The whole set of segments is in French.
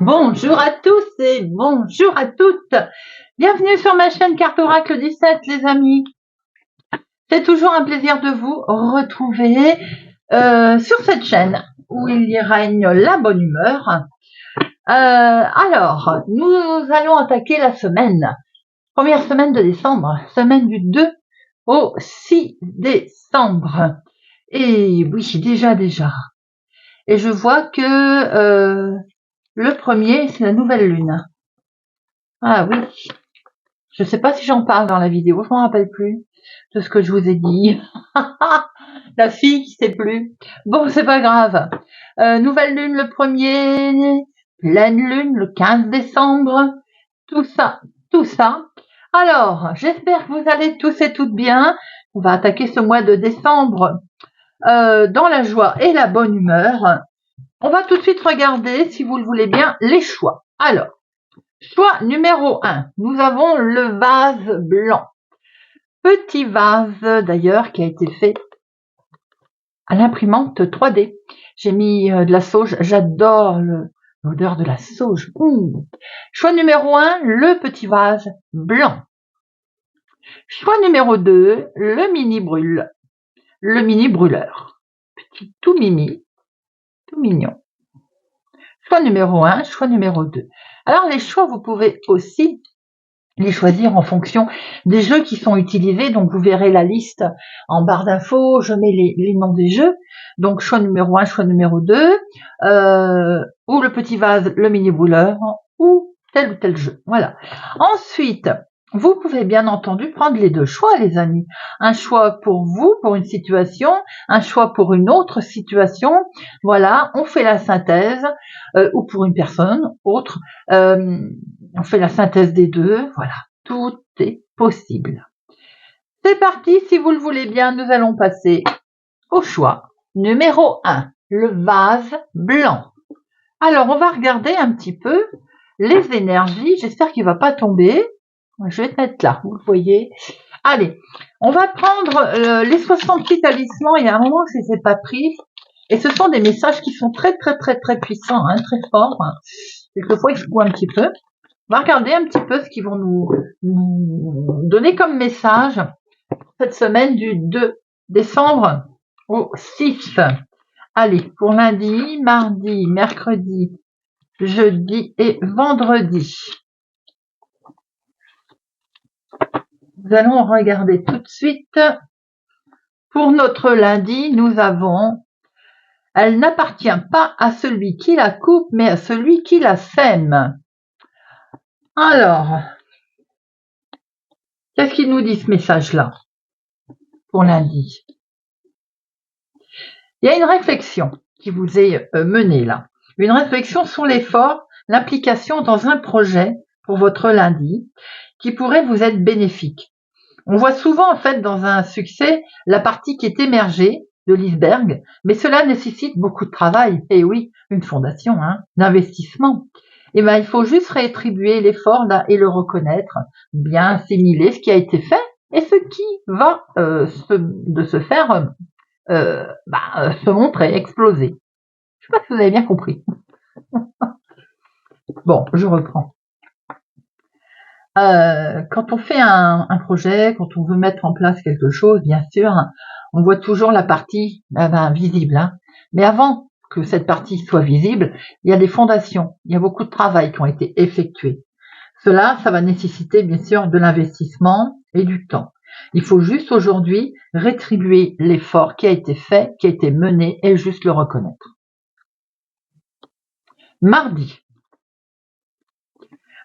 Bonjour à tous et bonjour à toutes. Bienvenue sur ma chaîne Carte Oracle 17 les amis. C'est toujours un plaisir de vous retrouver sur cette chaîne où il y règne la bonne humeur. Alors, nous allons attaquer la semaine. Première semaine de décembre, semaine du 2 au 6 décembre. Et oui, déjà. Et je vois que le premier, c'est la nouvelle lune. Ah oui. Je sais pas si j'en parle dans la vidéo, je m'en rappelle plus de ce que je vous ai dit. La fille qui sait plus. Bon, c'est pas grave. Nouvelle lune le 1er, pleine lune le 15 décembre. Tout ça. Alors, j'espère que vous allez tous et toutes bien. On va attaquer ce mois de décembre dans la joie et la bonne humeur. On va tout de suite regarder, si vous le voulez bien, les choix. Alors, choix numéro 1, nous avons le vase blanc. Petit vase d'ailleurs qui a été fait à l'imprimante 3D. J'ai mis de la sauge, j'adore l'odeur de la sauge. Choix numéro 1, le petit vase blanc. Choix numéro 2, le mini brûleur. Petit tout mimi, tout mignon. Choix numéro 1, choix numéro 2. Alors les choix, vous pouvez aussi les choisir en fonction des jeux qui sont utilisés. Donc vous verrez la liste en barre d'infos, je mets les noms des jeux. Donc choix numéro 1, choix numéro 2, ou le petit vase, le mini brûleur, ou tel jeu. Voilà. Ensuite, vous pouvez bien entendu prendre les deux choix, les amis. Un choix pour vous, pour une situation, un choix pour une autre situation. Voilà, on fait la synthèse, ou pour une personne autre. On fait la synthèse des deux. Voilà, tout est possible. C'est parti, si vous le voulez bien, nous allons passer au choix numéro 1, le vase blanc. Alors, on va regarder un petit peu les énergies. J'espère qu'il ne va pas tomber. Je vais te mettre là, vous le voyez. Allez, on va prendre les 68 talismans. Il y a un moment que je ne les ai pas pris. Et ce sont des messages qui sont très puissants, hein, très forts. Quelquefois, ils secouent un petit peu. On va regarder un petit peu ce qu'ils vont nous donner comme message cette semaine du 2 décembre au 6. Allez, pour lundi, mardi, mercredi, jeudi et vendredi. Nous allons regarder tout de suite. Pour notre lundi, nous avons « Elle n'appartient pas à celui qui la coupe, mais à celui qui la sème ». Alors, qu'est-ce qu'il nous dit ce message-là pour lundi? Il y a une réflexion qui vous est menée là. Une réflexion sur l'effort, l'implication dans un projet pour votre lundi qui pourrait vous être bénéfique. On voit souvent en fait dans un succès la partie qui est émergée de l'iceberg, mais cela nécessite beaucoup de travail. Et oui, une fondation, d'investissement. Et ben il faut juste réattribuer l'effort là et le reconnaître, bien assimiler ce qui a été fait et ce qui va se faire se montrer, exploser. Je sais pas si vous avez bien compris. Bon, je reprends. Quand on fait un projet, quand on veut mettre en place quelque chose, bien sûr, on voit toujours la partie visible. Mais avant que cette partie soit visible, il y a des fondations, il y a beaucoup de travail qui ont été effectués. Cela, ça va nécessiter bien sûr de l'investissement et du temps. Il faut juste aujourd'hui rétribuer l'effort qui a été fait, qui a été mené et juste le reconnaître. Mardi,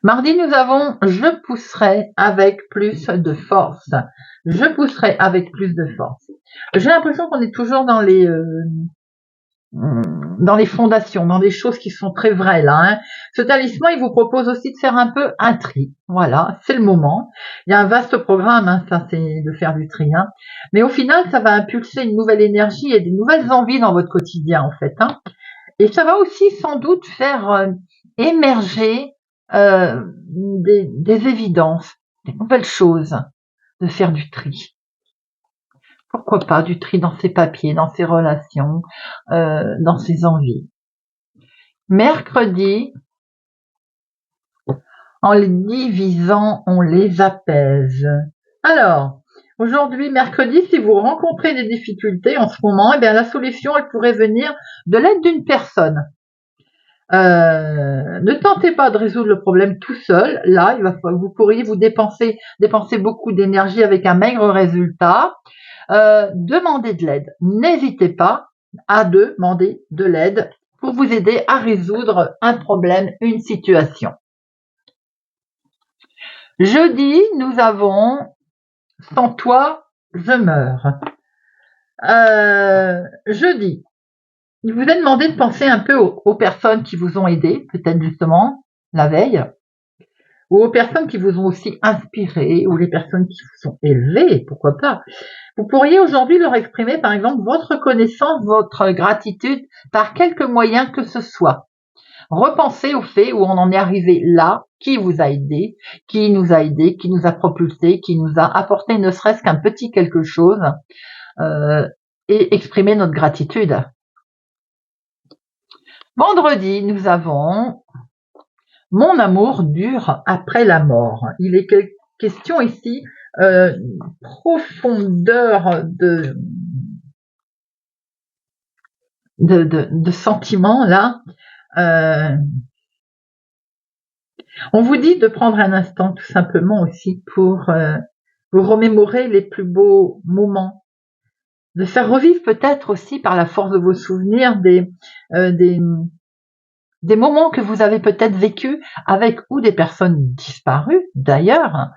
nous avons « Je pousserai avec plus de force ». Je pousserai avec plus de force. J'ai l'impression qu'on est toujours dans les fondations, dans des choses qui sont très vraies là. Ce talisman, il vous propose aussi de faire un peu un tri. Voilà, c'est le moment. Il y a un vaste programme, ça c'est de faire du tri. Mais au final, ça va impulser une nouvelle énergie et des nouvelles envies dans votre quotidien en fait. Et ça va aussi sans doute faire émerger des évidences, des nouvelles choses, de faire du tri. Pourquoi pas du tri dans ses papiers, dans ses relations, dans ses envies. Mercredi, en les divisant, on les apaise. Alors, aujourd'hui, mercredi, si vous rencontrez des difficultés en ce moment, eh bien, la solution, elle pourrait venir de l'aide d'une personne. Ne tentez pas de résoudre le problème tout seul. Là, vous pourriez vous dépenser beaucoup d'énergie avec un maigre résultat. Demandez de l'aide. N'hésitez pas à demander de l'aide pour vous aider à résoudre un problème, une situation. Jeudi, nous avons « Sans toi, je meurs ». Jeudi, il vous est demandé de penser un peu aux personnes qui vous ont aidé, peut-être justement la veille, ou aux personnes qui vous ont aussi inspiré, ou les personnes qui vous ont élevé, pourquoi pas. Vous pourriez aujourd'hui leur exprimer, par exemple, votre reconnaissance, votre gratitude par quelque moyen que ce soit. Repensez au fait où on en est arrivé là, qui vous a aidé, qui nous a aidé, qui nous a propulsé, qui nous a apporté ne serait-ce qu'un petit quelque chose, et exprimer notre gratitude. Vendredi, nous avons « Mon amour dure après la mort ». Il est question ici profondeur de sentiments là. On vous dit de prendre un instant tout simplement aussi pour vous remémorer les plus beaux moments, de faire revivre peut-être aussi par la force de vos souvenirs des moments que vous avez peut-être vécus avec ou des personnes disparues d'ailleurs,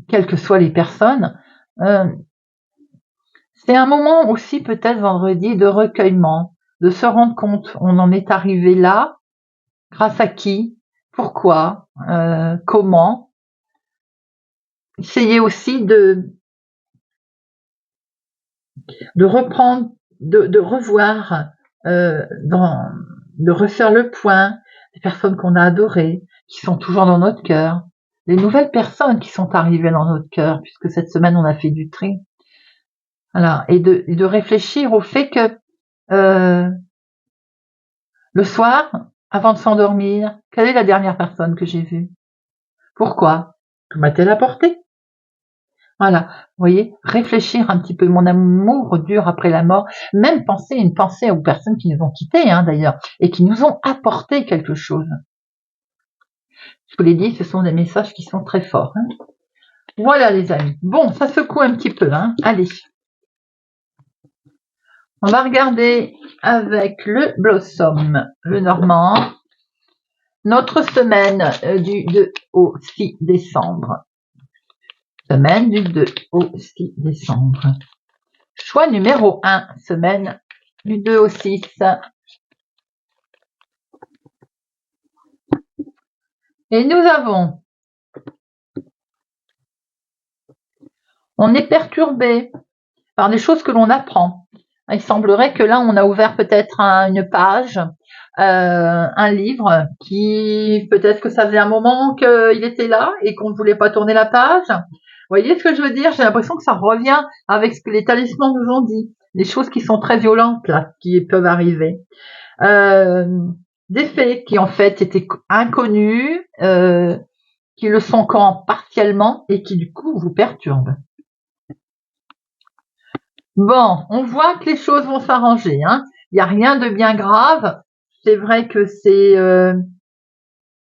quelles que soient les personnes. C'est un moment aussi peut-être vendredi de recueillement, de se rendre compte, on en est arrivé là, grâce à qui, pourquoi, comment. Essayez aussi de reprendre, de revoir, de refaire le point des personnes qu'on a adorées, qui sont toujours dans notre cœur, les nouvelles personnes qui sont arrivées dans notre cœur, puisque cette semaine on a fait du tri. Voilà, et de réfléchir au fait que le soir, avant de s'endormir, quelle est la dernière personne que j'ai vue? Pourquoi? Que m'a-t-elle apporté? Voilà, vous voyez, réfléchir un petit peu. Mon amour dure après la mort. Même une pensée aux personnes qui nous ont quittés, d'ailleurs, et qui nous ont apporté quelque chose. Je vous l'ai dit, ce sont des messages qui sont très forts. Voilà, les amis. Bon, ça secoue un petit peu. Allez. On va regarder avec le Blossom, le Normand, notre semaine du 2 au 6 décembre. Semaine du 2 au 6 décembre. Choix numéro 1, semaine du 2 au 6. Et nous avons, on est perturbé par des choses que l'on apprend. Il semblerait que là, on a ouvert peut-être une page, un livre qui, peut-être que ça faisait un moment qu'il était là et qu'on ne voulait pas tourner la page. Vous voyez ce que je veux dire? J'ai l'impression que ça revient avec ce que les talismans nous ont dit. Les choses qui sont très violentes, là, qui peuvent arriver. Des faits qui, en fait, étaient inconnus, qui le sont quand partiellement et qui, du coup, vous perturbent. Bon, on voit que les choses vont s'arranger. Il n'y a rien de bien grave. C'est vrai que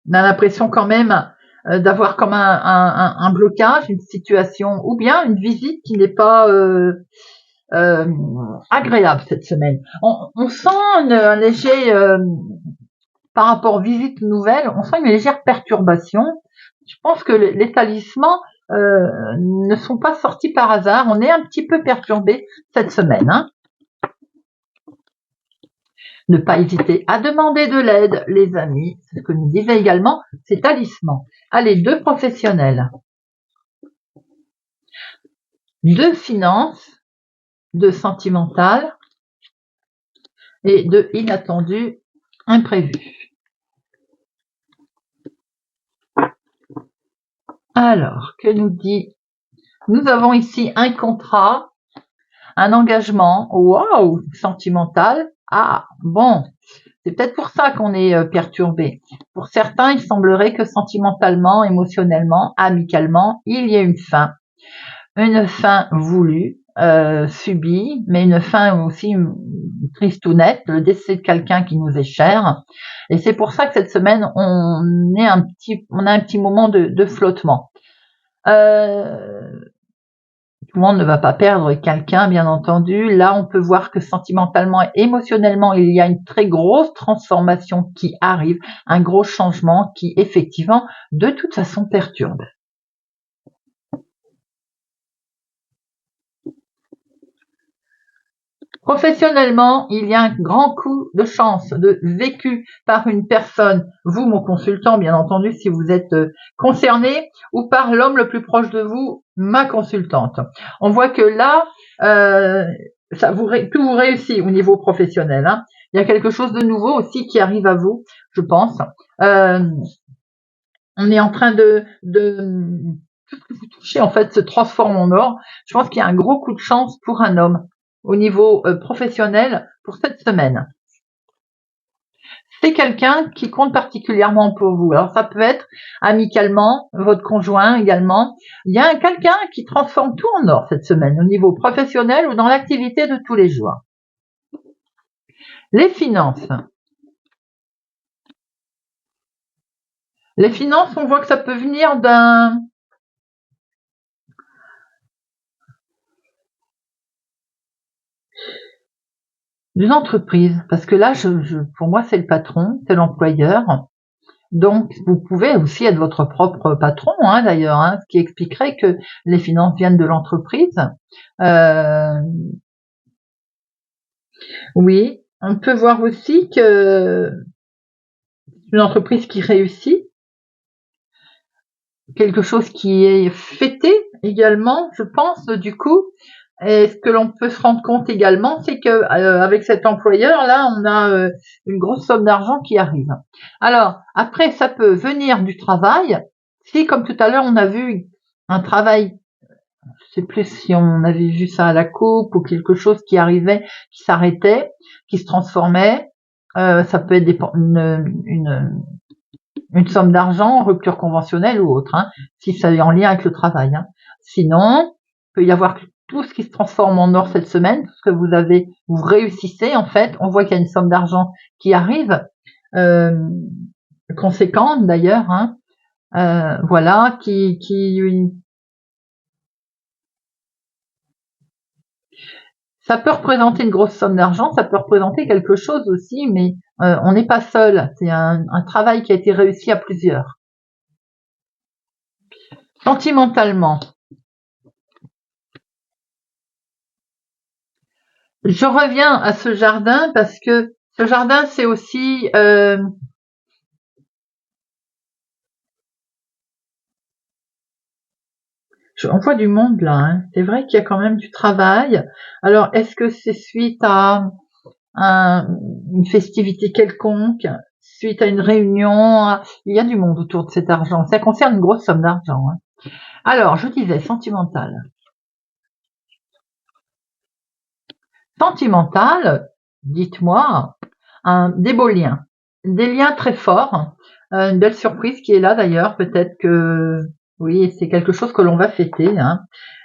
on a l'impression quand même d'avoir comme un blocage, une situation, ou bien une visite qui n'est pas agréable cette semaine. On sent un léger, par rapport aux visites nouvelles, on sent une légère perturbation. Je pense que les talismans ne sont pas sortis par hasard. On est un petit peu perturbé cette semaine. Ne pas hésiter à demander de l'aide, les amis. C'est ce que nous disait également ces talismans. Allez, 2 professionnels. 2 finances, 2 sentimental et 2 inattendu, imprévu. Alors, que nous dit? Nous avons ici un contrat, un engagement, waouh, sentimental. Ah, bon, c'est peut-être pour ça qu'on est perturbé. Pour certains, il semblerait que sentimentalement, émotionnellement, amicalement, il y ait une fin voulue, subie, mais une fin aussi triste ou nette, le décès de quelqu'un qui nous est cher. Et c'est pour ça que cette semaine, on a un petit moment de flottement. Tout le monde ne va pas perdre quelqu'un, bien entendu. Là, on peut voir que sentimentalement et émotionnellement, il y a une très grosse transformation qui arrive, un gros changement qui, effectivement, de toute façon, perturbe. Professionnellement, il y a un grand coup de chance de vécu par une personne, vous, mon consultant, bien entendu, si vous êtes concerné, ou par l'homme le plus proche de vous, ma consultante. On voit que là, tout vous réussit au niveau professionnel. Hein. Il y a quelque chose de nouveau aussi qui arrive à vous, je pense. On est en train tout ce que vous touchez, en fait, se transforme en or. Je pense qu'il y a un gros coup de chance pour un homme au niveau professionnel pour cette semaine. C'est quelqu'un qui compte particulièrement pour vous. Alors ça peut être amicalement, votre conjoint également. Il y a quelqu'un qui transforme tout en or cette semaine au niveau professionnel ou dans l'activité de tous les jours. Les finances. Les finances, on voit que ça peut venir d'une entreprise, parce que là, pour moi, c'est le patron, c'est l'employeur. Donc, vous pouvez aussi être votre propre patron, hein, d'ailleurs, hein, ce qui expliquerait que les finances viennent de l'entreprise. Oui, on peut voir aussi que une entreprise qui réussit, quelque chose qui est fêté également, je pense, du coup. Et ce que l'on peut se rendre compte également, c'est que avec cet employeur, là, on a une grosse somme d'argent qui arrive. Alors, après, ça peut venir du travail. Si, comme tout à l'heure, on a vu un travail, je sais plus si on avait vu ça à la coupe ou quelque chose qui arrivait, qui s'arrêtait, qui se transformait. Ça peut être une somme d'argent, rupture conventionnelle ou autre, hein, si ça est en lien avec le travail. Hein. Sinon, il peut y avoir tout ce qui se transforme en or cette semaine, tout ce que vous réussissez en fait. On voit qu'il y a une somme d'argent qui arrive, conséquente d'ailleurs, hein, voilà, ça peut représenter une grosse somme d'argent, ça peut représenter quelque chose aussi, mais on n'est pas seul. C'est un travail qui a été réussi à plusieurs. Sentimentalement, je reviens à ce jardin parce que ce jardin, c'est aussi on voit du monde là. Hein. C'est vrai qu'il y a quand même du travail. Alors, est-ce que c'est suite à une festivité quelconque, suite à une réunion? Il y a du monde autour de cet argent. Ça concerne une grosse somme d'argent. Hein. Alors, je disais sentimental. Sentimental, dites-moi, des beaux liens. Des liens très forts. Une belle surprise qui est là d'ailleurs. Peut-être que oui, c'est quelque chose que l'on va fêter. Hein.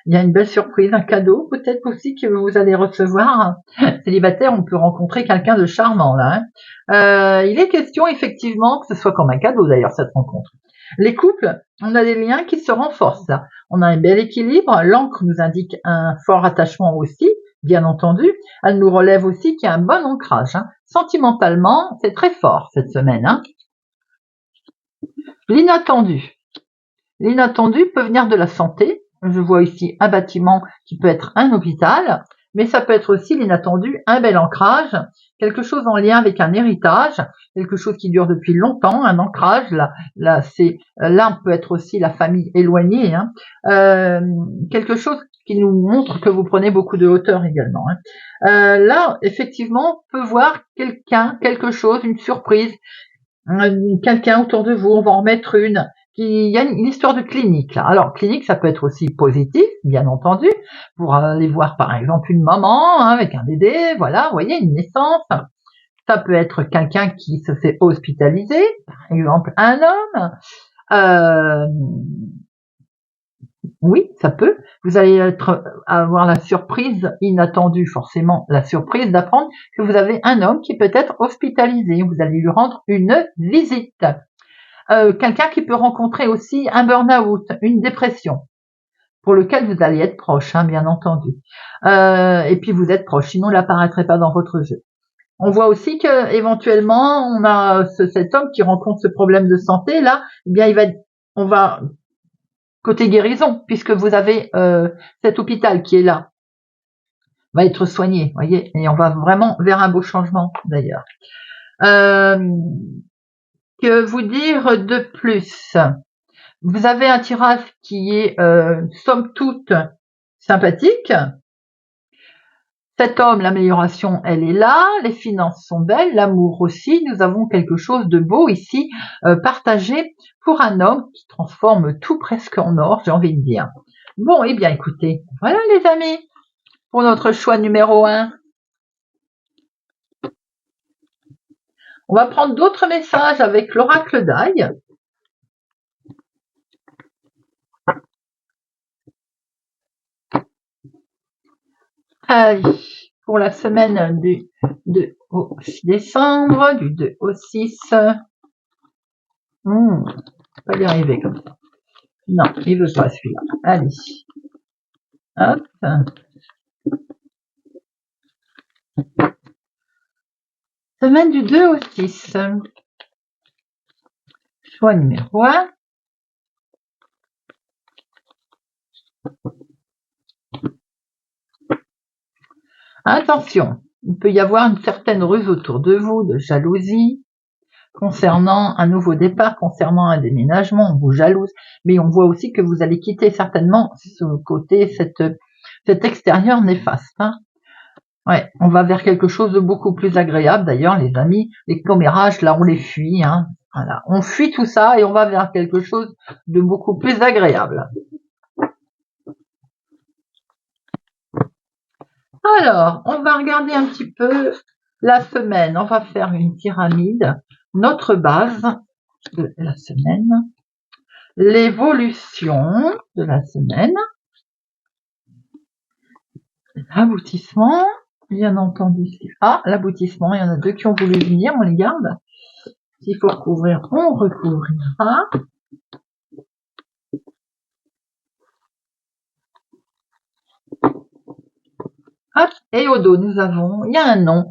Il y a une belle surprise, un cadeau peut-être aussi que vous allez recevoir. Célibataire, on peut rencontrer quelqu'un de charmant là. Hein. Il est question effectivement que ce soit comme un cadeau d'ailleurs cette rencontre. Les couples, on a des liens qui se renforcent. Là. On a un bel équilibre. L'encre nous indique un fort attachement aussi, bien entendu. Elle nous relève aussi qu'il y a un bon ancrage. Hein. Sentimentalement, c'est très fort cette semaine. Hein. L'inattendu. L'inattendu peut venir de la santé. Je vois ici un bâtiment qui peut être un hôpital, mais ça peut être aussi l'inattendu, un bel ancrage, quelque chose en lien avec un héritage, quelque chose qui dure depuis longtemps, un ancrage. Là peut être aussi la famille éloignée. Hein. Quelque chose qui nous montre que vous prenez beaucoup de hauteur également. Hein. Là, effectivement, on peut voir quelque chose, une surprise, quelqu'un autour de vous, on va en mettre une qu'il y a une histoire de clinique là. Alors clinique, ça peut être aussi positif, bien entendu, pour aller voir par exemple une maman avec un bébé, voilà, vous voyez, une naissance. Ça peut être quelqu'un qui se fait hospitaliser, par exemple un homme. Oui, ça peut. Vous allez avoir la surprise inattendue, forcément, la surprise d'apprendre que vous avez un homme qui peut être hospitalisé. Vous allez lui rendre une visite. Quelqu'un qui peut rencontrer aussi un burn-out, une dépression, pour lequel vous allez être proche, hein, bien entendu. Et puis vous êtes proche, sinon il n'apparaîtrait pas dans votre jeu. On voit aussi que éventuellement on a cet homme qui rencontre ce problème de santé là, eh bien on va côté guérison, puisque vous avez cet hôpital qui est là, va être soigné, voyez, et on va vraiment vers un beau changement d'ailleurs. Que vous dire de plus? Vous avez un tirage qui est somme toute sympathique. Cet homme, l'amélioration, elle est là, les finances sont belles, l'amour aussi, nous avons quelque chose de beau ici, partagé pour un homme qui transforme tout presque en or, j'ai envie de dire. Bon, eh bien écoutez, voilà les amis, pour notre choix numéro 1. On va prendre d'autres messages avec l'oracle d'ail. Allez, pour la semaine du 2 au 6 décembre, du 2 au 6. Pas y arriver comme ça. Non, il veut pas celui-là. Allez. Hop. Semaine du 2 au 6. Choix numéro 1. Attention, il peut y avoir une certaine ruse autour de vous, de jalousie, concernant un nouveau départ, concernant un déménagement, on vous jalouse, mais on voit aussi que vous allez quitter certainement ce côté, cet extérieur néfaste. Hein. Ouais, on va vers quelque chose de beaucoup plus agréable. D'ailleurs, les amis, les commérages, là, on les fuit. Hein. Voilà, on fuit tout ça et on va vers quelque chose de beaucoup plus agréable. Alors, on va regarder un petit peu la semaine. On va faire une pyramide. Notre base de la semaine. L'évolution de la semaine. L'aboutissement, bien entendu. Ah, l'aboutissement, il y en a deux qui ont voulu venir, on les garde. S'il faut recouvrir, on recouvrira. Hop, et au dos, nous avons, il y a un non,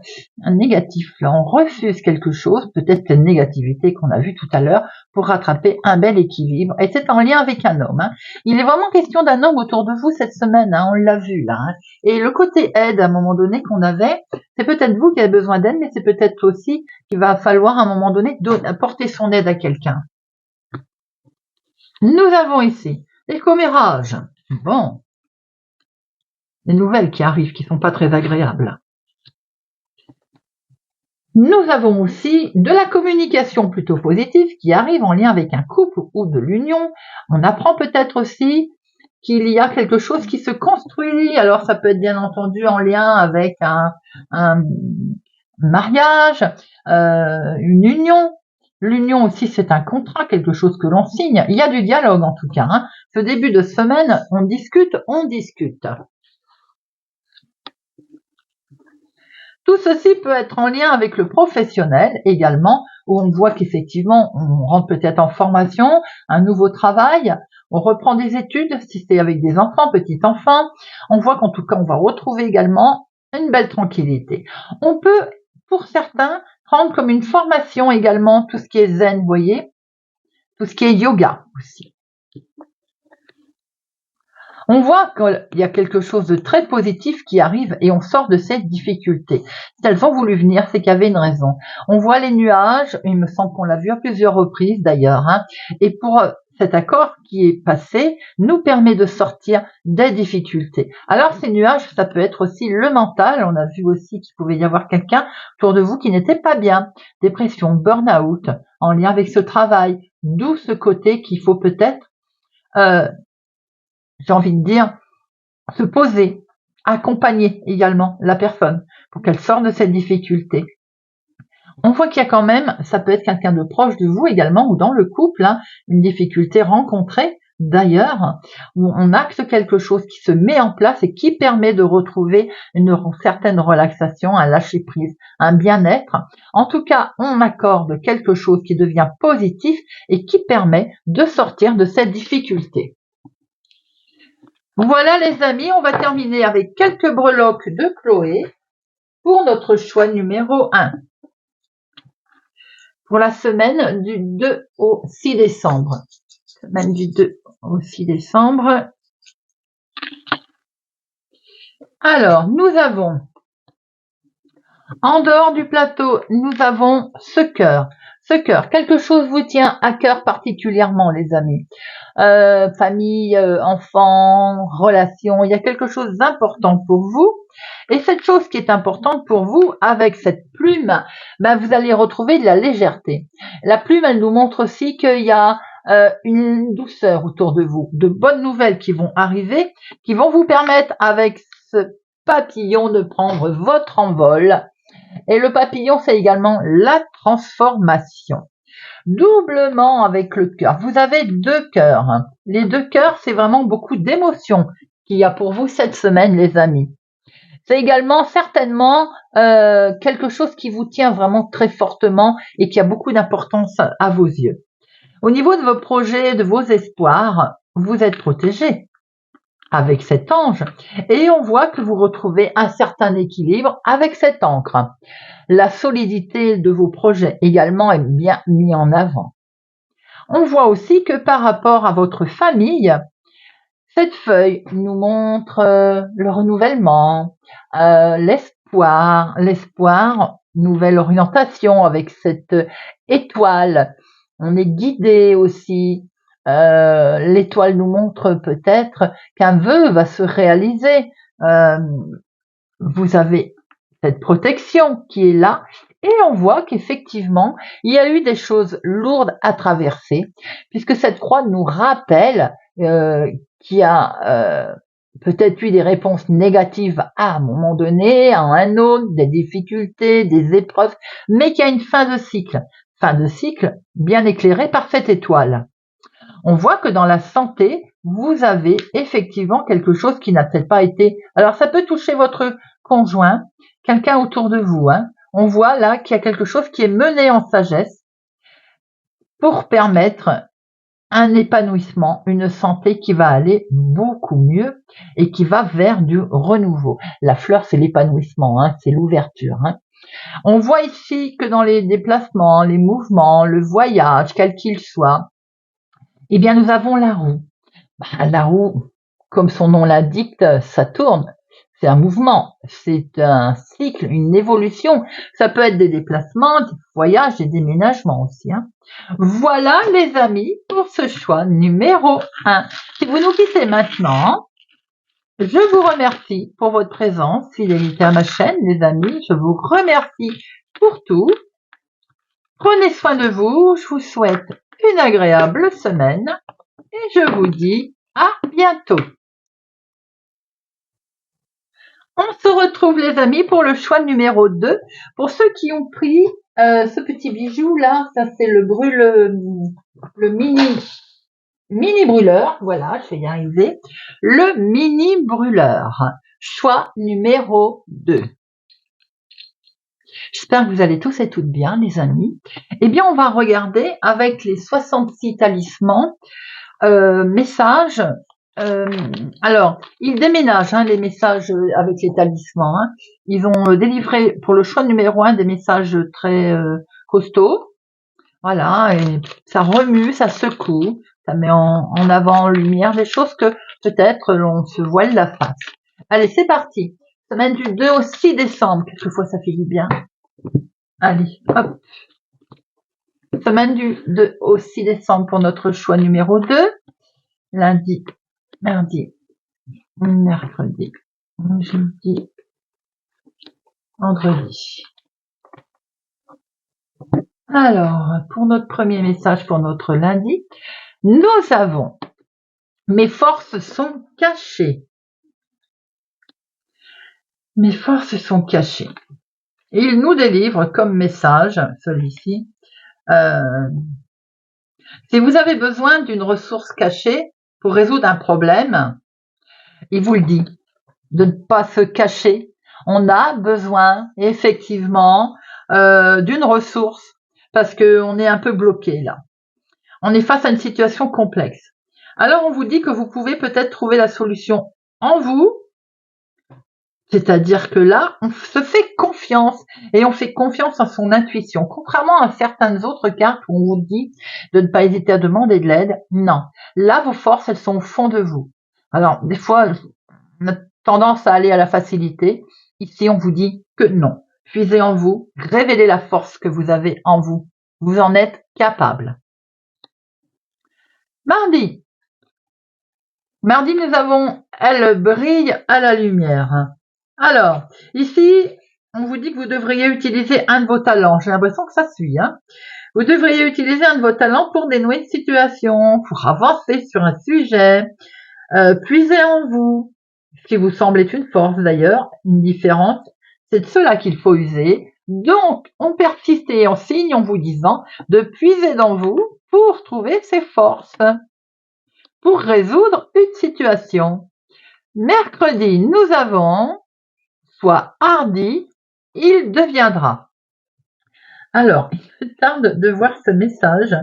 un négatif. Là, on refuse quelque chose, peut-être une négativité qu'on a vue tout à l'heure, pour rattraper un bel équilibre. Et c'est en lien avec un homme. Hein. Il est vraiment question d'un homme autour de vous cette semaine, hein, on l'a vu là. Hein. Et le côté aide, à un moment donné, qu'on avait, c'est peut-être vous qui avez besoin d'aide, mais c'est peut-être aussi qu'il va falloir à un moment donné apporter son aide à quelqu'un. Nous avons ici les commérages. Bon. Les nouvelles qui arrivent, qui sont pas très agréables. Nous avons aussi de la communication plutôt positive qui arrive en lien avec un couple ou de l'union. On apprend peut-être aussi qu'il y a quelque chose qui se construit. Alors ça peut être bien entendu en lien avec un mariage, une union. L'union aussi, c'est un contrat, quelque chose que l'on signe. Il y a du dialogue en tout cas. Hein. Ce début de semaine, on discute. Tout ceci peut être en lien avec le professionnel également, où on voit qu'effectivement, on rentre peut-être en formation, un nouveau travail, on reprend des études, si c'est avec des enfants, petits-enfants. On voit qu'en tout cas, on va retrouver également une belle tranquillité. On peut, pour certains, prendre comme une formation également tout ce qui est zen, vous voyez, tout ce qui est yoga aussi. On voit qu'il y a quelque chose de très positif qui arrive et on sort de cette difficulté. Si elles ont voulu venir, c'est qu'il y avait une raison. On voit les nuages, il me semble qu'on l'a vu à plusieurs reprises d'ailleurs, hein, et pour cet accord qui est passé nous permet de sortir des difficultés. Alors ces nuages, ça peut être aussi le mental. On a vu aussi qu'il pouvait y avoir quelqu'un autour de vous qui n'était pas bien. Dépression, burn-out. en lien avec ce travail. D'où ce côté qu'il faut peut-être, j'ai envie de dire, se poser, accompagner également la personne pour qu'elle sorte de cette difficulté. On voit qu'il y a quand même, ça peut être quelqu'un de proche de vous également ou dans le couple, hein, une difficulté rencontrée d'ailleurs, où on acte quelque chose qui se met en place et qui permet de retrouver une certaine relaxation, un lâcher-prise, un bien-être. En tout cas, on accorde quelque chose qui devient positif et qui permet de sortir de cette difficulté. Voilà les amis, on va terminer avec quelques breloques de Chloé pour notre choix numéro 1. Pour la semaine du 2 au 6 décembre. Semaine du 2 au 6 décembre. Alors, nous avons, en dehors du plateau, nous avons ce cœur. Ce cœur, quelque chose vous tient à cœur particulièrement, les amis. Famille, enfants, relations, il y a quelque chose d'important pour vous. Et cette chose qui est importante pour vous, avec cette plume, ben vous allez retrouver de la légèreté. La plume, elle nous montre aussi qu'il y a une douceur autour de vous, de bonnes nouvelles qui vont arriver, qui vont vous permettre avec ce papillon de prendre votre envol. Et le papillon, c'est également la transformation. Doublement avec le cœur. Vous avez 2 cœurs. Les 2 cœurs, c'est vraiment beaucoup d'émotions qu'il y a pour vous cette semaine, les amis. C'est également certainement quelque chose qui vous tient vraiment très fortement et qui a beaucoup d'importance à vos yeux. Au niveau de vos projets, de vos espoirs, vous êtes protégés avec cet ange et on voit que vous retrouvez un certain équilibre avec cet ancre. La solidité de vos projets également est bien mise en avant. On voit aussi que par rapport à votre famille, cette feuille nous montre le renouvellement, l'espoir, nouvelle orientation avec cette étoile. On est guidé aussi. L'étoile nous montre peut-être qu'un vœu va se réaliser. Vous avez cette protection qui est là et on voit qu'effectivement, il y a eu des choses lourdes à traverser puisque cette croix nous rappelle qu'il y a peut-être eu des réponses négatives à un moment donné, à un autre, des difficultés, des épreuves, mais qu'il y a une fin de cycle bien éclairée par cette étoile. On voit que dans la santé, vous avez effectivement quelque chose qui n'a peut-être pas été... Alors ça peut toucher votre conjoint, quelqu'un autour de vous. Hein. On voit là qu'il y a quelque chose qui est mené en sagesse pour permettre un épanouissement, une santé qui va aller beaucoup mieux et qui va vers du renouveau. La fleur, c'est l'épanouissement, hein, c'est l'ouverture. Hein. On voit ici que dans les déplacements, les mouvements, le voyage, quel qu'il soit, eh bien, nous avons la roue. La roue, comme son nom l'indique, ça tourne. C'est un mouvement, c'est un cycle, une évolution. Ça peut être des déplacements, des voyages, des déménagements aussi. Hein. Voilà les amis pour ce choix numéro 1. Si vous nous quittez maintenant, je vous remercie pour votre présence, fidélité à ma chaîne les amis. Je vous remercie pour tout. Prenez soin de vous, je vous souhaite une agréable semaine et je vous dis à bientôt. On se retrouve les amis pour le choix numéro 2. Pour ceux qui ont pris ce petit bijou là, ça c'est le mini brûleur. Voilà, je vais y arriver. Le mini brûleur. Choix numéro 2. J'espère que vous allez tous et toutes bien les amis. Eh bien on va regarder avec les 66 talismans messages. Alors, ils déménagent les messages avec les talismans. Hein. Ils ont délivré pour le choix numéro 1 des messages très costauds. Voilà, et ça remue, ça secoue, ça met en avant en lumière des choses que peut-être l'on se voile la face. Allez, c'est parti. Semaine du 2 au 6 décembre. Quelquefois, ça fait du bien. Allez, hop. Semaine du 2 au 6 décembre pour notre choix numéro 2. Lundi, mardi, mercredi, jeudi, vendredi. Alors, pour notre premier message pour notre lundi, nous avons « Mes forces sont cachées ». Mes forces sont cachées. Il nous délivre comme message, celui-ci, si vous avez besoin d'une ressource cachée pour résoudre un problème, il vous le dit, de ne pas se cacher. On a besoin effectivement d'une ressource parce qu'on est un peu bloqué là. On est face à une situation complexe. Alors on vous dit que vous pouvez peut-être trouver la solution en vous, c'est-à-dire que là, on se fait confiance et on fait confiance en son intuition. Contrairement à certaines autres cartes où on vous dit de ne pas hésiter à demander de l'aide, non. Là, vos forces, elles sont au fond de vous. Alors, des fois, on a tendance à aller à la facilité. Ici, on vous dit que non. Puisez en vous, révélez la force que vous avez en vous. Vous en êtes capable. Mardi. Mardi, nous avons « Elle brille à la lumière ». Alors, ici, on vous dit que vous devriez utiliser un de vos talents. J'ai l'impression que ça suit. Vous devriez utiliser un de vos talents pour dénouer une situation, pour avancer sur un sujet. Puisez en vous, ce qui vous semble être une force d'ailleurs, une différence. C'est de cela qu'il faut user. Donc, on persiste et on signe en vous disant de puiser dans vous pour trouver ses forces, pour résoudre une situation. Mercredi, nous avons soit hardi, il deviendra. Alors, il me tarde de voir ce message.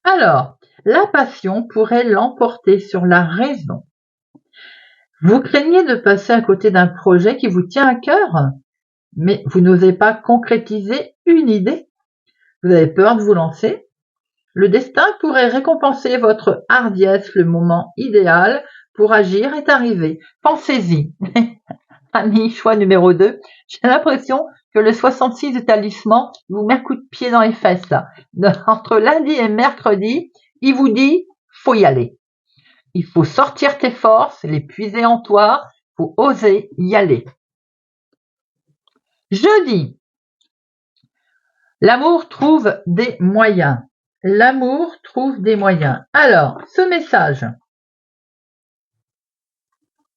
Alors, la passion pourrait l'emporter sur la raison. Vous craignez de passer à côté d'un projet qui vous tient à cœur, mais vous n'osez pas concrétiser une idée. Vous avez peur de vous lancer. Le destin pourrait récompenser votre hardiesse. Le moment idéal pour agir est arrivé. Pensez-y. Ami, choix numéro 2. J'ai l'impression que le 66 du talisman vous met un coup de pied dans les fesses. Là. Entre lundi et mercredi, il vous dit faut y aller. Il faut sortir tes forces, les puiser en toi, faut oser y aller. Jeudi, l'amour trouve des moyens. L'amour trouve des moyens. Alors, ce message,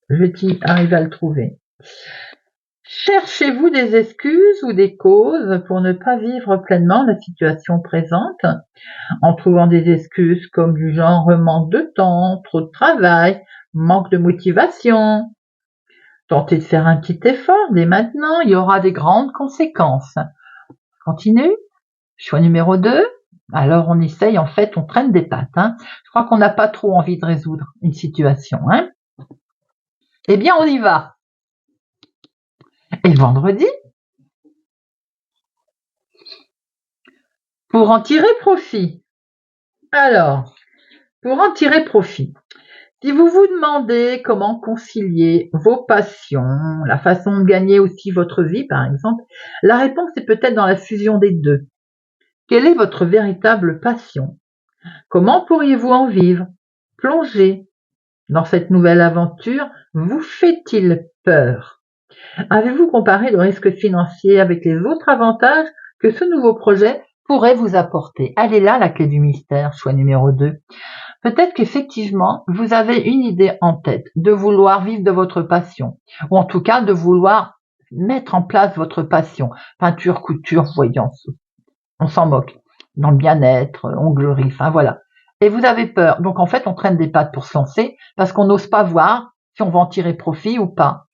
je arrive à le trouver. Cherchez-vous des excuses ou des causes pour ne pas vivre pleinement la situation présente, en trouvant des excuses comme du genre manque de temps, trop de travail, manque de motivation. Tentez de faire un petit effort dès maintenant, il y aura des grandes conséquences. Continue. Choix numéro 2. Alors on essaye, en fait, on traîne des pattes. Je crois qu'on n'a pas trop envie de résoudre une situation. Eh bien, on y va. Et vendredi, pour en tirer profit. Alors, pour en tirer profit, si vous vous demandez comment concilier vos passions, la façon de gagner aussi votre vie, par exemple, la réponse est peut-être dans la fusion des deux. Quelle est votre véritable passion? Comment pourriez-vous en vivre? Plonger dans cette nouvelle aventure vous fait-il peur? Avez-vous comparé le risque financier avec les autres avantages que ce nouveau projet pourrait vous apporter? Elle est là la clé du mystère, choix numéro 2. Peut-être qu'effectivement, vous avez une idée en tête de vouloir vivre de votre passion, ou en tout cas de vouloir mettre en place votre passion. Peinture, couture, voyance, on s'en moque. Dans le bien-être, onglerie, enfin voilà. Et vous avez peur. Donc en fait, on traîne des pattes pour se lancer parce qu'on n'ose pas voir si on va en tirer profit ou pas.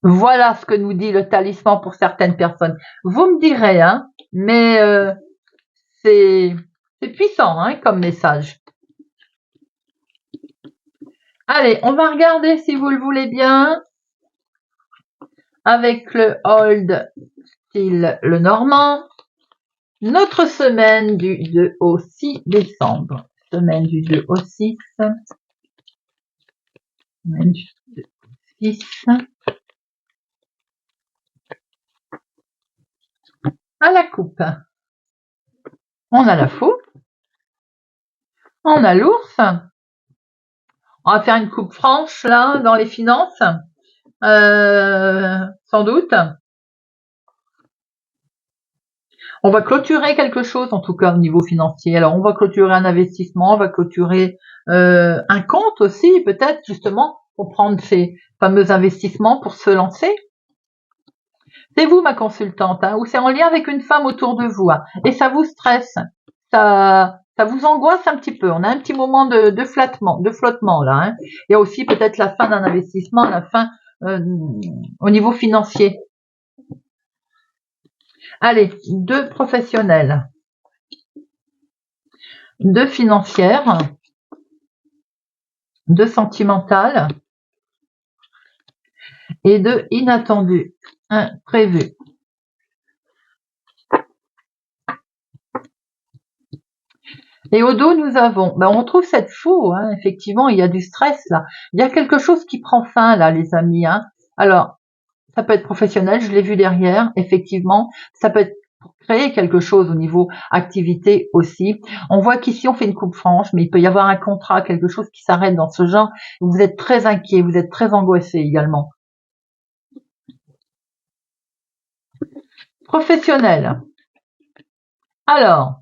Voilà ce que nous dit le talisman pour certaines personnes. Vous me direz, mais c'est puissant comme message. Allez, on va regarder si vous le voulez bien avec le hold style le normand. Notre semaine du 2 au 6 décembre. Semaine du 2 au 6. Semaine du 2 au 6. À la coupe. On a la fou. On a l'ours. On va faire une coupe franche là dans les finances. Sans doute. On va clôturer quelque chose, en tout cas au niveau financier. Alors, on va clôturer un investissement, on va clôturer un compte aussi, peut-être justement, pour prendre ces fameux investissements pour se lancer. C'est vous ma consultante, hein, ou c'est en lien avec une femme autour de vous, hein, et ça vous stresse, ça vous angoisse un petit peu. On a un petit moment de flottement là. Hein. Il y a aussi peut-être la fin d'un investissement, la fin au niveau financier. Allez, 2 professionnels, 2 financières, 2 sentimentales et 2 inattendues, imprévues. Et au dos, nous avons, on retrouve cette faux, hein, effectivement, il y a du stress là. Il y a quelque chose qui prend fin là, les amis. Hein. Alors, ça peut être professionnel, je l'ai vu derrière, effectivement. Ça peut être pour créer quelque chose au niveau activité aussi. On voit qu'ici, on fait une coupe franche, mais il peut y avoir un contrat, quelque chose qui s'arrête dans ce genre. Vous êtes très inquiet, vous êtes très angoissé également. Professionnel. Alors,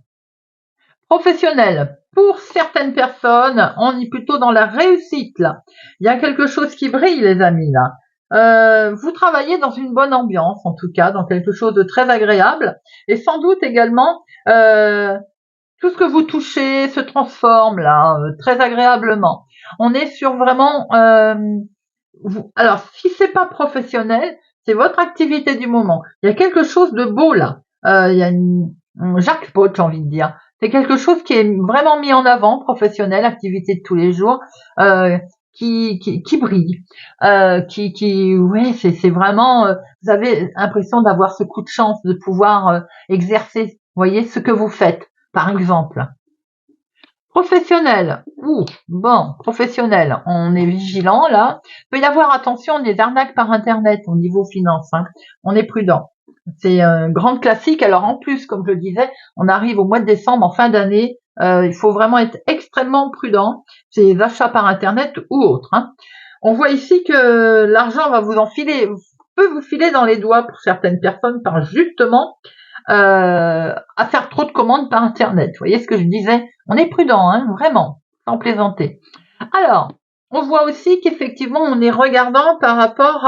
professionnel. Pour certaines personnes, on est plutôt dans la réussite là. Il y a quelque chose qui brille, les amis là. Vous travaillez dans une bonne ambiance, en tout cas, dans quelque chose de très agréable, et sans doute également tout ce que vous touchez se transforme là, très agréablement. On est sur vraiment. Alors, si c'est pas professionnel, c'est votre activité du moment. Il y a quelque chose de beau là. Il y a un jackpot, j'ai envie de dire. C'est quelque chose qui est vraiment mis en avant, professionnel, activité de tous les jours, qui brille, ouais, c'est vraiment, vous avez l'impression d'avoir ce coup de chance, de pouvoir exercer, vous voyez, ce que vous faites, par exemple. Professionnel, professionnel, on est vigilant là. Il peut y avoir, attention, des arnaques par internet au niveau finance, hein. On est prudent. C'est un grand classique. Alors en plus, comme je le disais, on arrive au mois de décembre, en fin d'année. Il faut vraiment être extrêmement prudent. C'est achats par internet ou autre. Hein. On voit ici que l'argent va vous enfiler, peut vous filer dans les doigts pour certaines personnes par justement à faire trop de commandes par internet. Vous voyez ce que je disais? On est prudent, hein, vraiment, sans plaisanter. Alors, on voit aussi qu'effectivement, on est regardant par rapport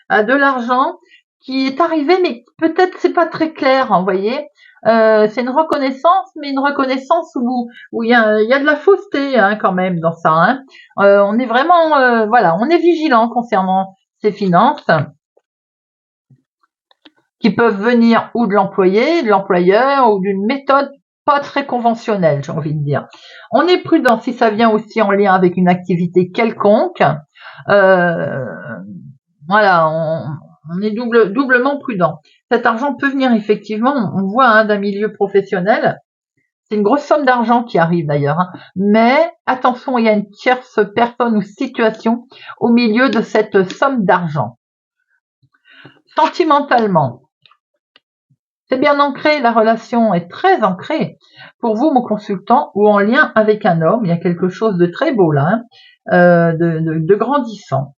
à de l'argent qui est arrivé, mais peut-être c'est pas très clair, hein, vous voyez. C'est une reconnaissance, mais une reconnaissance où il y a de la fausseté hein, quand même dans ça. Hein. On est vraiment, voilà, on est vigilant concernant ces finances qui peuvent venir ou de l'employé, de l'employeur ou d'une méthode pas très conventionnelle, j'ai envie de dire. On est prudent si ça vient aussi en lien avec une activité quelconque. Voilà, on est doublement prudent. Cet argent peut venir effectivement, on voit hein, d'un milieu professionnel. C'est une grosse somme d'argent qui arrive d'ailleurs. Hein. Mais attention, il y a une tierce personne ou situation au milieu de cette somme d'argent. Sentimentalement, c'est bien ancré, la relation est très ancrée. Pour vous, mon consultant, ou en lien avec un homme, il y a quelque chose de très beau là, hein, de grandissant.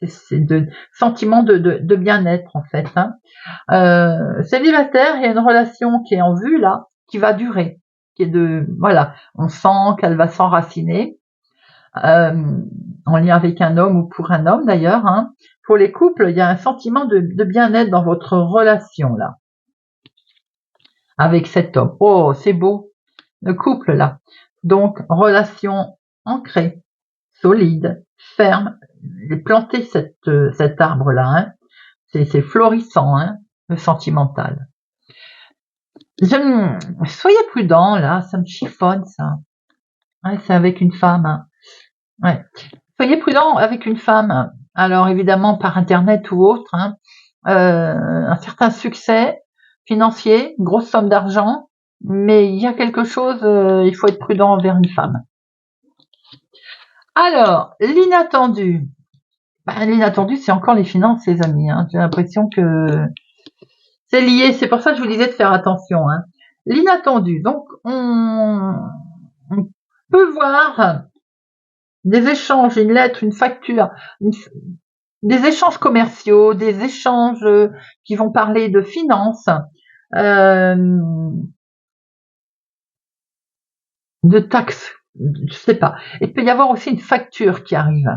C'est de sentiment de bien-être en fait. Hein. Célibataire, il y a une relation qui est en vue là, qui va durer, qui est voilà, on sent qu'elle va s'enraciner. En lien avec un homme ou pour un homme d'ailleurs. Hein. Pour les couples, il y a un sentiment de bien-être dans votre relation là. Avec cet homme. Oh, c'est beau, le couple là. Donc, relation ancrée, solide, ferme. J'ai planté cet arbre-là. Hein. C'est florissant, hein, le sentimental. Soyez prudent là, ça me chiffonne ça. Ouais, c'est avec une femme. Hein. Ouais. Soyez prudent avec une femme. Alors évidemment par internet ou autre. Hein. Un certain succès financier, une grosse somme d'argent, mais il y a quelque chose, il faut être prudent envers une femme. Alors, l'inattendu. L'inattendu, c'est encore les finances, les amis. Hein. J'ai l'impression que c'est lié, c'est pour ça que je vous disais de faire attention. Hein. L'inattendu, donc on peut voir des échanges, une lettre, une facture, des échanges commerciaux, des échanges qui vont parler de finances, de taxes, je sais pas. Il peut y avoir aussi une facture qui arrive.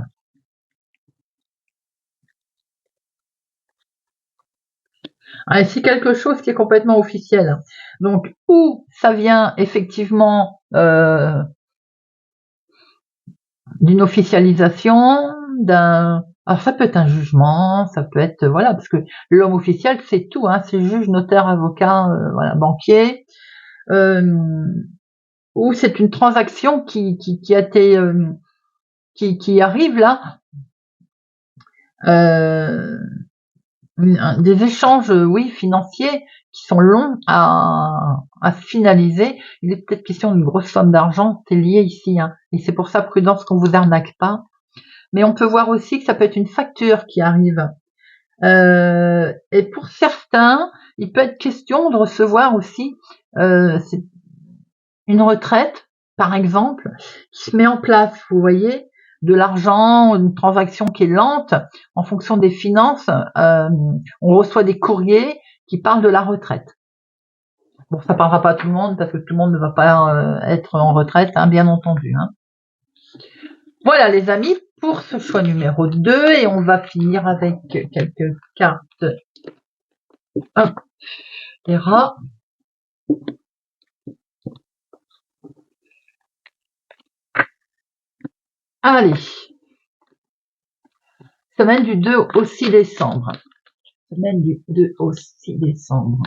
C'est quelque chose qui est complètement officiel. Donc, ou ça vient effectivement d'une officialisation, alors ça peut être un jugement, ça peut être voilà, parce que l'homme officiel c'est tout, hein, c'est juge, notaire, avocat, voilà, banquier, ou c'est une transaction qui a été qui arrive là, des échanges, oui, financiers qui sont longs à finaliser. Il est peut-être question d'une grosse somme d'argent, c'est lié ici, hein, et c'est pour ça prudence qu'on vous arnaque pas. Mais on peut voir aussi que ça peut être une facture qui arrive. Et pour certains, il peut être question de recevoir aussi une retraite, par exemple, qui se met en place, vous voyez, de l'argent, une transaction qui est lente, en fonction des finances, on reçoit des courriers qui parlent de la retraite. Bon, ça parlera pas à tout le monde, parce que tout le monde ne va pas être en retraite, hein, bien entendu. Hein. Voilà les amis, pour ce choix numéro 2, et on va finir avec quelques cartes. Hop, les rats. Allez, semaine du 2 au 6 décembre. Semaine du 2 au 6 décembre.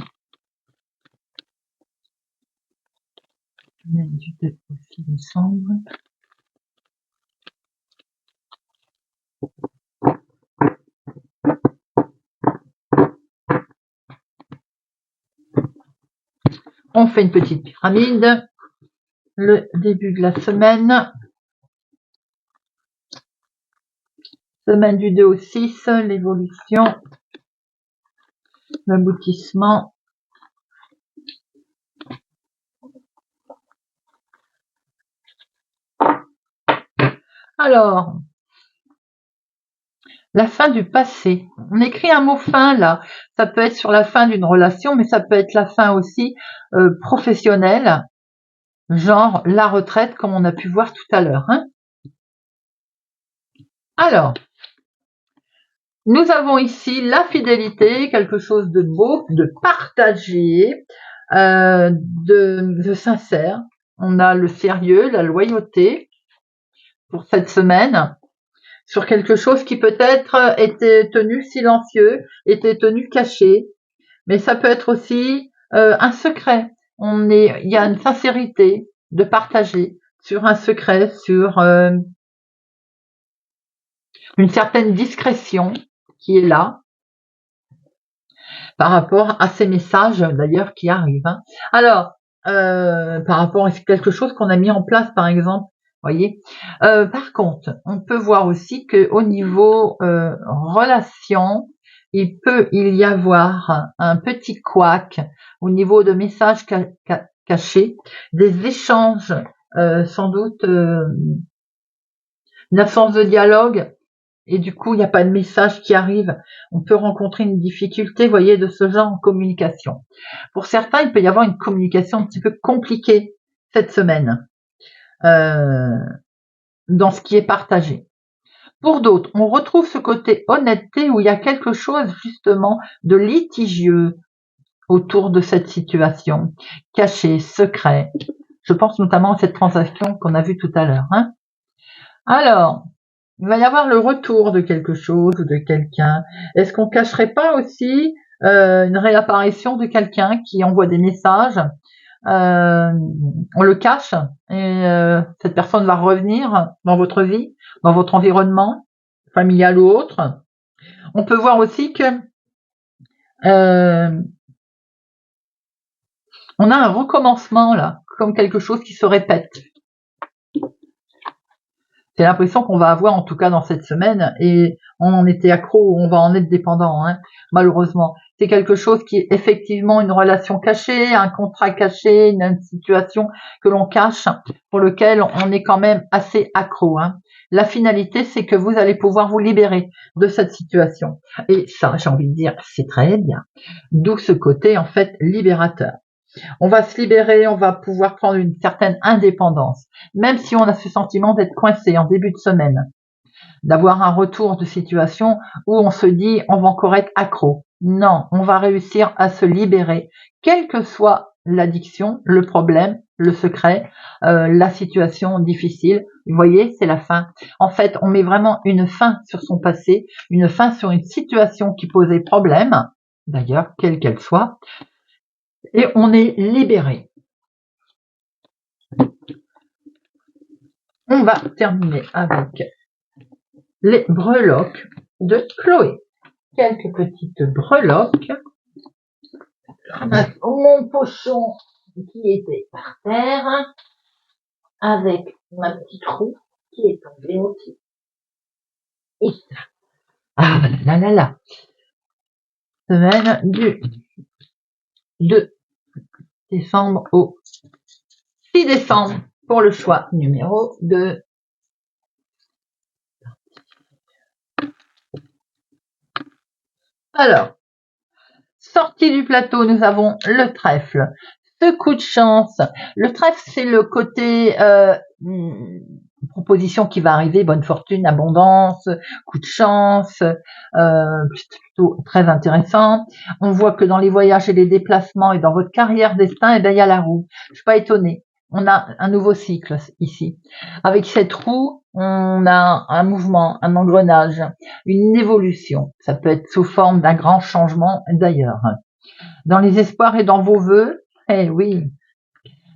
Semaine du 2 au 6 décembre. On fait une petite pyramide. Le début de la semaine. Semaine du 2 au 6, l'évolution. L'aboutissement. Alors, la fin du passé. On écrit un mot fin là. Ça peut être sur la fin d'une relation, mais ça peut être la fin aussi professionnelle, genre la retraite, comme on a pu voir tout à l'heure. Hein. Alors, nous avons ici la fidélité, quelque chose de beau, de partagé, de sincère. On a le sérieux, la loyauté pour cette semaine, sur quelque chose qui peut-être était tenu silencieux, était tenu caché, mais ça peut être aussi un secret. Il y a une sincérité de partager sur un secret, sur une certaine discrétion qui est là par rapport à ces messages d'ailleurs qui arrivent. Hein. Alors, par rapport à quelque chose qu'on a mis en place, par exemple, voyez. Par contre, on peut voir aussi que au niveau relation, il peut y avoir un petit couac au niveau de messages cachés, des échanges, sans doute une absence de dialogue, et du coup, il n'y a pas de message qui arrive. On peut rencontrer une difficulté, vous voyez, de ce genre en communication. Pour certains, il peut y avoir une communication un petit peu compliquée cette semaine dans ce qui est partagé. Pour d'autres, on retrouve ce côté honnêteté où il y a quelque chose justement de litigieux autour de cette situation, caché, secret. Je pense notamment à cette transaction qu'on a vue tout à l'heure. Hein. Alors, il va y avoir le retour de quelque chose ou de quelqu'un. Est-ce qu'on cacherait pas aussi une réapparition de quelqu'un qui envoie des messages, on le cache et cette personne va revenir dans votre vie, dans votre environnement familial ou autre. On peut voir aussi que on a un recommencement là, comme quelque chose qui se répète. C'est l'impression qu'on va avoir en tout cas dans cette semaine, et on en était accro, on va en être dépendant, hein, malheureusement. C'est quelque chose qui est effectivement une relation cachée, un contrat caché, une situation que l'on cache, pour lequel on est quand même assez accro, hein. La finalité, c'est que vous allez pouvoir vous libérer de cette situation. Et ça, j'ai envie de dire, c'est très bien. D'où ce côté, en fait, libérateur. On va se libérer, on va pouvoir prendre une certaine indépendance, même si on a ce sentiment d'être coincé en début de semaine, d'avoir un retour de situation où on se dit on va encore être accro. Non, on va réussir à se libérer, quelle que soit l'addiction, le problème, le secret, la situation difficile. Vous voyez, c'est la fin. En fait, on met vraiment une fin sur son passé, une fin sur une situation qui posait problème, d'ailleurs, quelle qu'elle soit, et on est libéré. On va terminer avec les breloques de Chloé. Quelques petites breloques. Mon pochon qui était par terre, avec ma petite roue qui est tombée aussi. Et ça. Ah là là là. Semaine du 2 décembre au 6 décembre pour le choix numéro 2. Alors, sortie du plateau, nous avons le trèfle. Ce coup de chance. Le trèfle, c'est le côté proposition qui va arriver, bonne fortune, abondance, coup de chance, plutôt très intéressant. On voit que dans les voyages et les déplacements et dans votre carrière destin, eh ben, il y a la roue. Je suis pas étonnée. On a un nouveau cycle ici. Avec cette roue, on a un mouvement, un engrenage, une évolution. Ça peut être sous forme d'un grand changement d'ailleurs. Dans les espoirs et dans vos vœux, eh oui,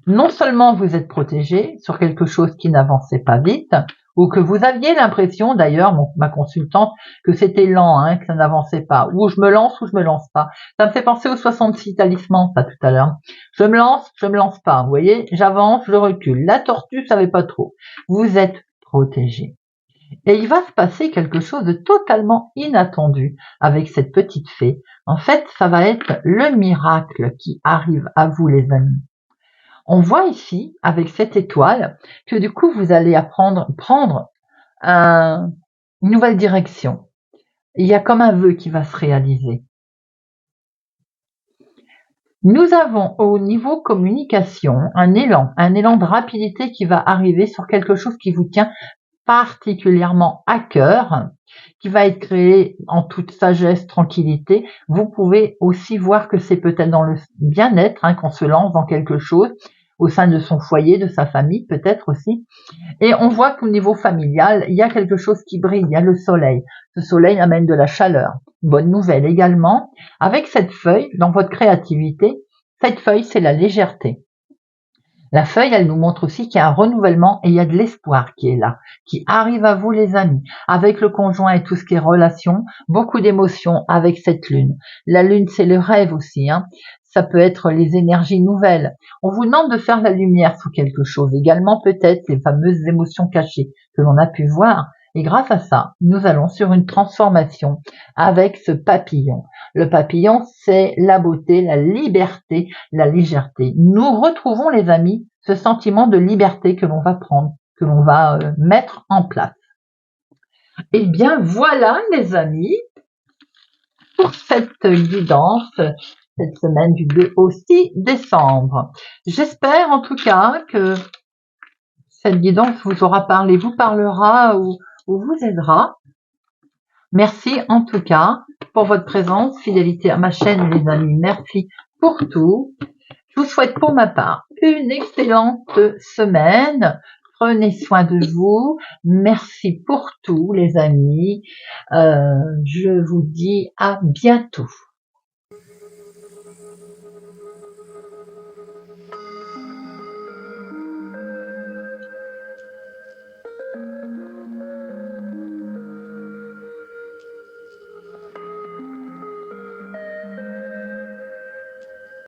non seulement vous êtes protégé sur quelque chose qui n'avançait pas vite, ou que vous aviez l'impression, d'ailleurs, ma consultante, que c'était lent, hein, que ça n'avançait pas, ou je me lance ou je me lance pas. Ça me fait penser aux 66 talismans, ça, tout à l'heure. Je me lance pas, vous voyez, j'avance, je recule. La tortue savait pas trop. Vous êtes protégé. Et il va se passer quelque chose de totalement inattendu avec cette petite fée. En fait, ça va être le miracle qui arrive à vous, les amis. On voit ici, avec cette étoile, que du coup, vous allez prendre une nouvelle direction. Il y a comme un vœu qui va se réaliser. Nous avons au niveau communication un élan de rapidité qui va arriver sur quelque chose qui vous tient particulièrement à cœur, qui va être créé en toute sagesse, tranquillité. Vous pouvez aussi voir que c'est peut-être dans le bien-être, hein, qu'on se lance dans quelque chose, au sein de son foyer, de sa famille peut-être aussi. Et on voit qu'au niveau familial, il y a quelque chose qui brille, il y a le soleil. Ce soleil amène de la chaleur. Bonne nouvelle également, avec cette feuille, dans votre créativité, cette feuille, c'est la légèreté. La feuille, elle nous montre aussi qu'il y a un renouvellement et il y a de l'espoir qui est là, qui arrive à vous, les amis, avec le conjoint et tout ce qui est relation, beaucoup d'émotions avec cette lune. La lune, c'est le rêve aussi, hein. Ça peut être les énergies nouvelles. On vous demande de faire la lumière sur quelque chose, également peut-être les fameuses émotions cachées que l'on a pu voir. Et grâce à ça, nous allons sur une transformation avec ce papillon. Le papillon, c'est la beauté, la liberté, la légèreté. Nous retrouvons, les amis, ce sentiment de liberté que l'on va prendre, que l'on va mettre en place. Eh bien, voilà, les amis, pour cette guidance, cette semaine du 2 au 6 décembre. J'espère en tout cas que cette guidance vous aura parlé, vous parlera ou vous aidera. Merci en tout cas pour votre présence, fidélité à ma chaîne, les amis. Merci pour tout. Je vous souhaite pour ma part une excellente semaine. Prenez soin de vous. Merci pour tout, les amis. Je vous dis à bientôt.